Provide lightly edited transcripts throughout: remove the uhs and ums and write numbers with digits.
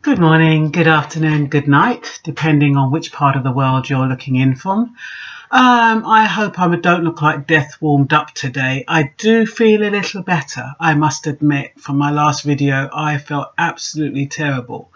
Good morning, good afternoon, good night, depending on which part of the world you're looking in from. I hope I don't look like death warmed up today. I do feel a little better, I must admit. From my last video, I felt absolutely terrible.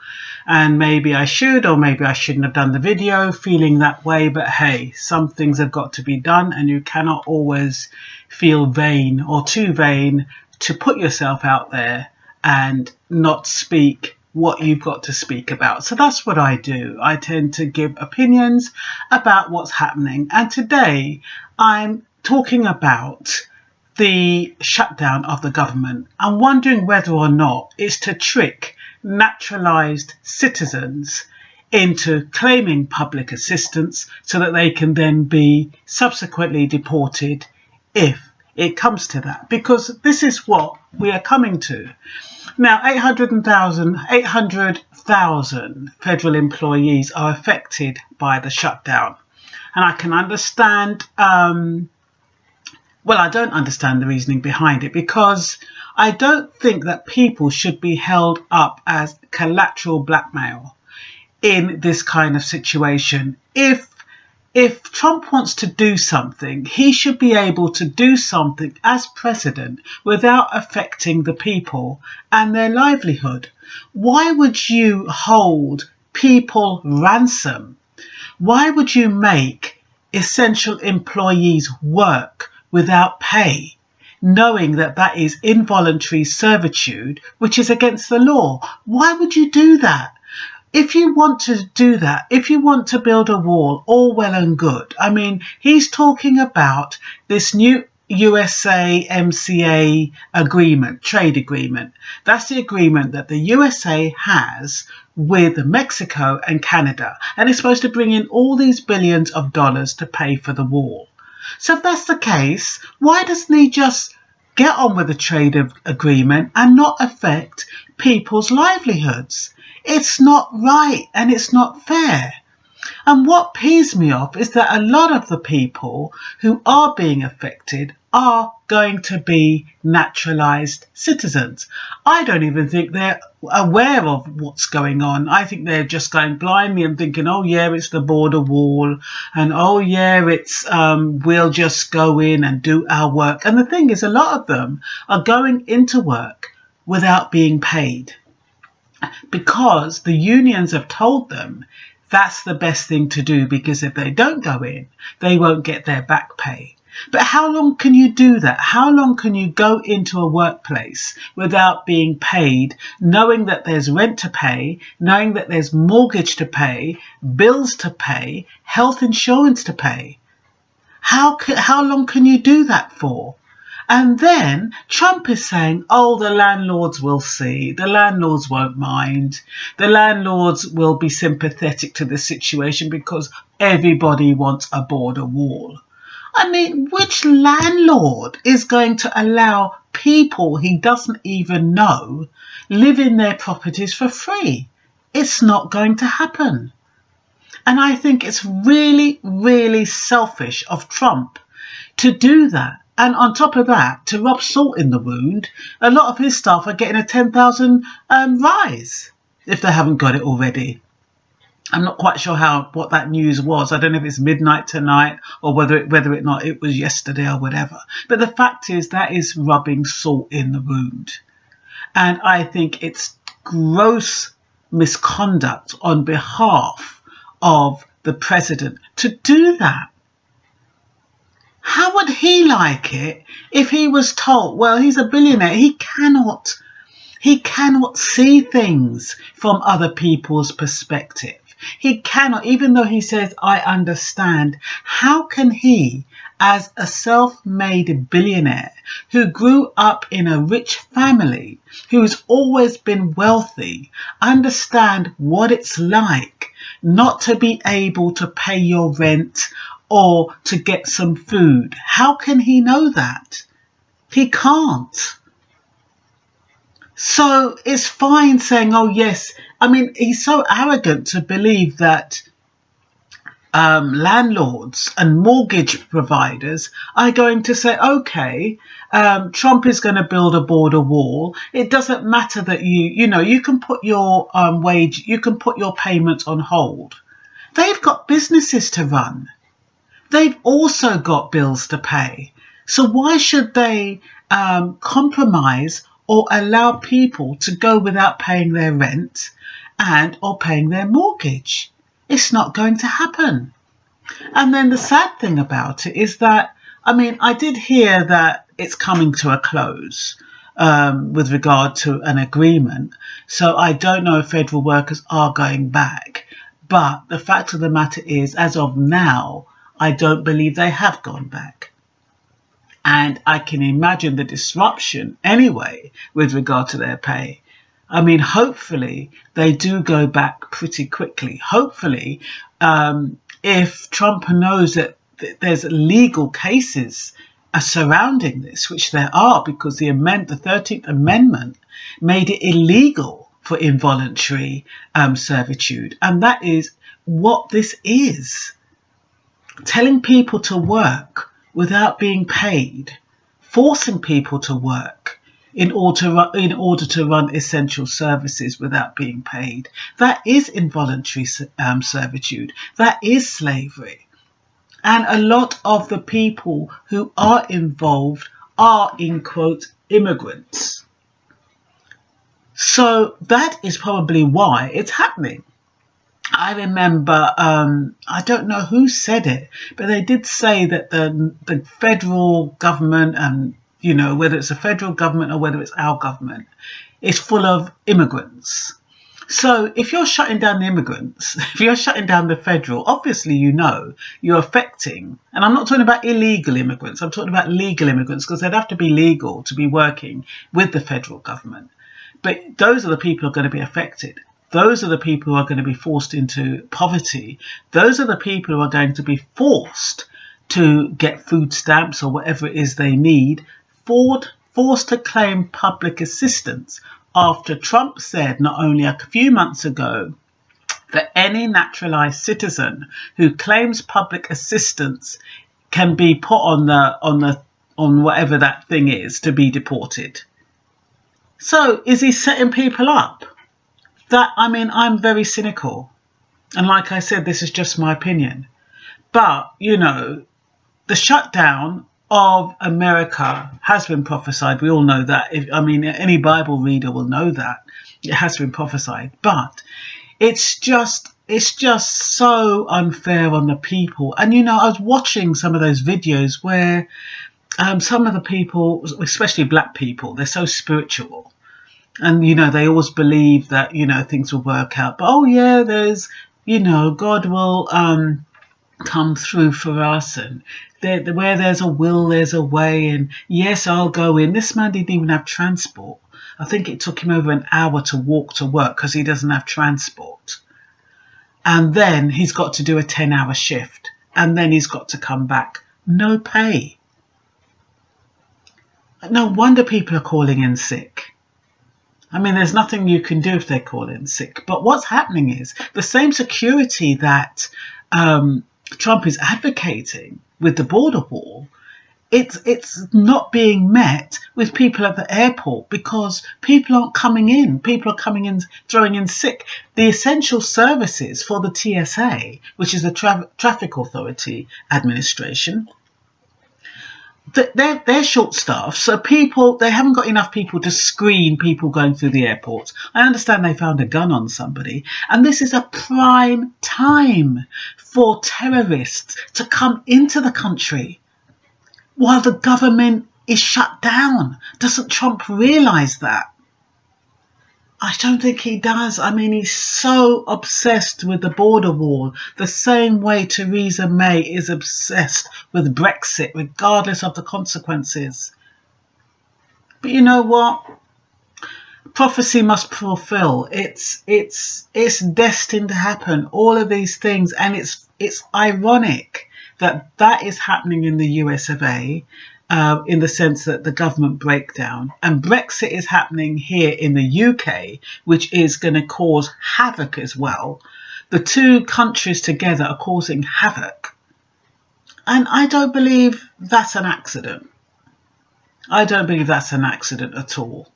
And maybe I should or maybe I shouldn't have done the video feeling that way. But hey, some things have got to be done and you cannot always feel vain or too vain to put yourself out there and not speak what you've got to speak about. So that's what I do. I tend to give opinions about what's happening. And today I'm talking about the shutdown of the government. I'm wondering whether or not it's to trick naturalised citizens into claiming public assistance so that they can then be subsequently deported if it comes to that, because this is what we are coming to. Now, 800,000 federal employees are affected by the shutdown. And I can understand, I don't understand the reasoning behind it, because I don't think that people should be held up as collateral blackmail in this kind of situation. If Trump wants to do something, he should be able to do something as president without affecting the people and their livelihood. Why would you hold people ransom? Why would you make essential employees work without pay, knowing that that is involuntary servitude, which is against the law? Why would you do that? If you want to do that, if you want to build a wall, all well and good. I mean, he's talking about this new USA-MCA agreement, trade agreement. That's the agreement that the USA has with Mexico and Canada. And it's supposed to bring in all these billions of dollars to pay for the wall. So if that's the case, why doesn't he just get on with the trade agreement and not affect people's livelihoods? It's not right and it's not fair. And what pees me off is that a lot of the people who are being affected are going to be naturalised citizens. I don't even think they're aware of what's going on. I think they're just going blindly and thinking, oh yeah, it's the border wall, and oh yeah, it's we'll just go in and do our work. And the thing is, a lot of them are going into work without being paid, because the unions have told them that's the best thing to do, because if they don't go in, they won't get their back pay. But how long can you do that? How long can you go into a workplace without being paid, knowing that there's rent to pay, knowing that there's mortgage to pay, bills to pay, health insurance to pay? How long can you do that for? And then Trump is saying, oh, the landlords will see, the landlords won't mind, the landlords will be sympathetic to the situation because everybody wants a border wall. I mean, which landlord is going to allow people he doesn't even know live in their properties for free? It's not going to happen. And I think it's really, really selfish of Trump to do that. And on top of that, to rub salt in the wound, a lot of his staff are getting a 10,000 rise, if they haven't got it already. I'm not quite sure what that news was. I don't know if it's midnight tonight or whether or not it was yesterday or whatever. But the fact is, that is rubbing salt in the wound. And I think it's gross misconduct on behalf of the president to do that. How would he like it if he was told, well, he's a billionaire, he cannot see things from other people's perspective. He cannot, even though he says, I understand, how can he, as a self-made billionaire who grew up in a rich family, who's always been wealthy, understand what it's like not to be able to pay your rent or to get some food? How can he know that? He can't. So it's fine saying, oh yes, I mean, he's so arrogant to believe that landlords and mortgage providers are going to say, okay, Trump is going to build a border wall. It doesn't matter that you can put your you can put your payments on hold. They've got businesses to run. They've also got bills to pay. So why should they compromise or allow people to go without paying their rent and or paying their mortgage? It's not going to happen. And then the sad thing about it is that, I mean, I did hear that it's coming to a close with regard to an agreement. So I don't know if federal workers are going back. But the fact of the matter is, as of now, I don't believe they have gone back. And I can imagine the disruption anyway with regard to their pay. I mean, hopefully they do go back pretty quickly. Hopefully, if Trump knows that there's legal cases surrounding this, which there are, because the 13th Amendment made it illegal for involuntary servitude. And that is what this is. Telling people to work without being paid, forcing people to work in order to run essential services without being paid. That is involuntary servitude. That is slavery. And a lot of the people who are involved are, in quote, immigrants. So that is probably why it's happening. I remember, I don't know who said it, but they did say that the federal government, and whether it's the federal government or whether it's our government, is full of immigrants. So if you're shutting down the immigrants, if you're shutting down the federal, obviously you're affecting, and I'm not talking about illegal immigrants, I'm talking about legal immigrants, because they'd have to be legal to be working with the federal government. But those are the people who are going to be affected. Those are the people who are going to be forced into poverty. Those are the people who are going to be forced to get food stamps or whatever it is they need, forced to claim public assistance, after Trump said not only a few months ago that any naturalized citizen who claims public assistance can be put on whatever that thing is to be deported. So is he setting people up? I'm very cynical. And like I said, this is just my opinion. But, the shutdown of America has been prophesied. We all know that. Any Bible reader will know that. It has been prophesied. But it's just so unfair on the people. And, I was watching some of those videos where some of the people, especially black people, they're so spiritual. And, they always believe that, things will work out. But, oh, yeah, there's, God will come through for us. And where there's a will, there's a way. And, yes, I'll go in. This man didn't even have transport. I think it took him over an hour to walk to work because he doesn't have transport. And then he's got to do a 10-hour shift. And then he's got to come back. No pay. No wonder people are calling in sick. There's nothing you can do if they call in sick. But what's happening is the same security that Trump is advocating with the border wall, it's not being met with people at the airport because people aren't coming in. People are coming in, throwing in sick. The essential services for the TSA, which is the Traffic Authority Administration, they're short-staffed, so they haven't got enough people to screen people going through the airport. I understand they found a gun on somebody, and this is a prime time for terrorists to come into the country while the government is shut down. Doesn't Trump realise that? I don't think he does. He's so obsessed with the border wall, the same way Theresa May is obsessed with Brexit, regardless of the consequences. But you know what? Prophecy must fulfill. It's destined to happen. All of these things, and it's ironic that is happening in the US of A. In the sense that the government breakdown, and Brexit is happening here in the UK, which is going to cause havoc as well, the two countries together are causing havoc. And I don't believe that's an accident. I don't believe that's an accident at all.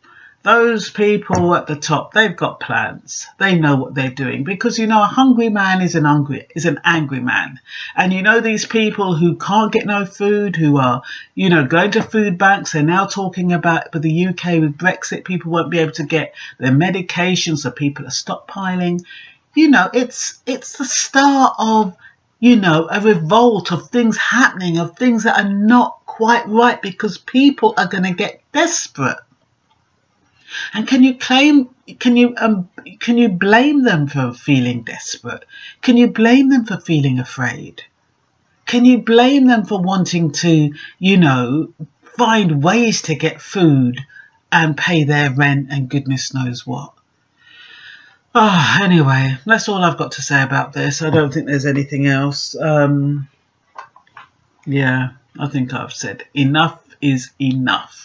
Those people at the top, they've got plans. They know what they're doing, because, you know, a hungry man is an angry man. And, you know, these people who can't get no food, who are, you know, going to food banks, they're now talking about, with the UK, with Brexit, people won't be able to get their medication, so people are stockpiling. You know, it's the start of, you know, a revolt of things happening, of things that are not quite right, because people are going to get desperate. And can you blame them for feeling desperate? Can you blame them for feeling afraid? Can you blame them for wanting to, you know, find ways to get food and pay their rent and goodness knows what? Oh, anyway, that's all I've got to say about this. I don't think there's anything else. Yeah, I think I've said enough is enough.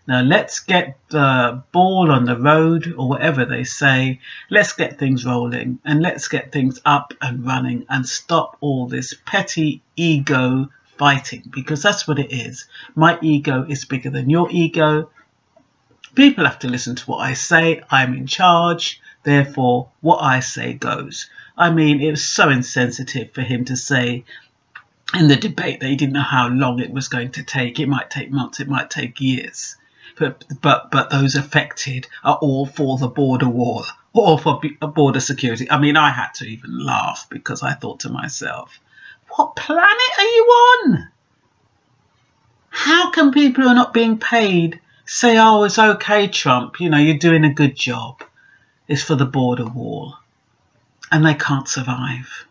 Now let's get the ball on the road, or whatever they say. Let's get things rolling, and let's get things up and running, and stop all this petty ego fighting, because that's what it is. My ego is bigger than your ego. People have to listen to what I say. I'm in charge. Therefore, what I say goes. I mean, it was so insensitive for him to say in the debate that he didn't know how long it was going to take. It might take months, it might take years. But those affected are all for the border wall, or for border security. I mean, I had to even laugh, because I thought to myself, what planet are you on? How can people who are not being paid say, oh, it's okay, Trump, you know, you're doing a good job. It's for the border wall. And they can't survive.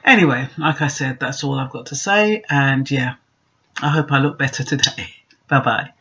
Anyway, like I said, that's all I've got to say. And yeah, I hope I look better today. Bye-bye.